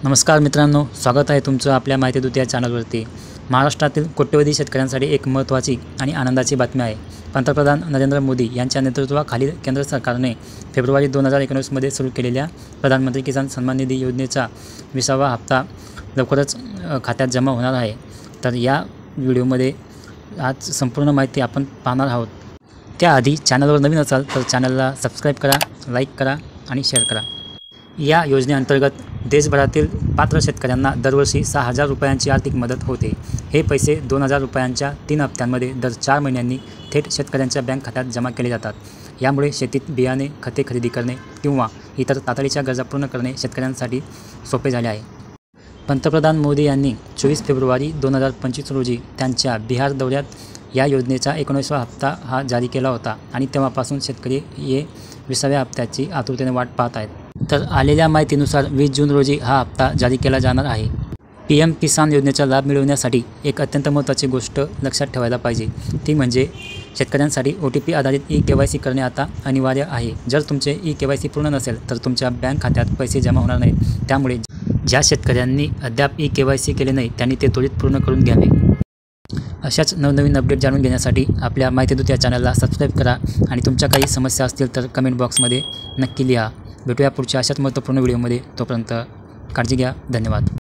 नमस्कार मित्रांनो, स्वागत आहे तुमचं आपल्या माहिती दूत या चॅनलवरती। महाराष्ट्रातील कोट्यवधी शेतकऱ्यांसाठी एक महत्त्वाची आणि आनंदाची बातमी आहे। पंतप्रधान नरेंद्र मोदी यांच्या नेतृत्वाखाली केंद्र सरकारने फेब्रुवारी 2019 मध्ये सुरू केलेल्या प्रधानमंत्री किसान सन्मान निधी योजनेचा 20वा हप्ता लवकरच खात्यात जमा होणार आहे। तर या व्हिडिओमध्ये आज संपूर्ण माहिती आपण पाहणार आहोत। त्याआधी चॅनलवर नवीन असाल तर चॅनलला सबस्क्राइब करा, लाईक करा आणि शेअर करा। या योजनेअंतर्गत देशभरातील पात्र शेतकऱ्यांना दरवर्षी 6,000 रुपयांची आर्थिक मदत होते। हे पैसे 2,000 रुपयांच्या 3 हप्त्यांमध्ये दर 4 महिन्यांनी थेट शेतकऱ्यांच्या बँक खात्यात जमा केले जातात। यामुळे शेतीत बियाणे, खते खरेदी करणे किंवा इतर तातडीच्या गरजा पूर्ण करणे शेतकऱ्यांसाठी सोपे झाले आहे। पंतप्रधान मोदी यांनी 24 फेब्रुवारी 2025 रोजी त्यांच्या बिहार दौऱ्यात या योजनेचा 19वा हप्ता हा जारी केला होता आणि तेव्हापासून शेतकरी हे 20व्या हप्त्याची आतुरतेने वाट पाहत आहेत। तर आलेल्या माहितीनुसार 20 जून रोजी हा हप्ता जारी केला जाणार आहे। PM किसान योजनेचा लाभ मिळवण्यासाठी एक अत्यंत महत्त्वाची गोष्ट लक्षात ठेवायला पाहिजे, ती म्हणजे शेतकऱ्यांसाठी OTP आधारित eKYC करणे आता अनिवार्य आहे। जर तुमचे eKYC पूर्ण नसेल तर तुमच्या बँक खात्यात पैसे जमा होणार नाहीत। त्यामुळे ज्या शेतकऱ्यांनी अद्याप eKYC केले नाही त्यांनी ते त्वरित पूर्ण करून घ्यावे। अशाच नवनवीन अपडेट जाणून घेण्यासाठी आपल्या माहिती दूत या चॅनलला सबस्क्राइब करा आणि तुमच्या काही समस्या असतील तर कमेंट बॉक्समध्ये नक्की लिहा। भेटूया पुढच्या अशाच महत्त्वपूर्ण व्हिडिओमध्ये। तोपर्यंत काळजी घ्या। धन्यवाद।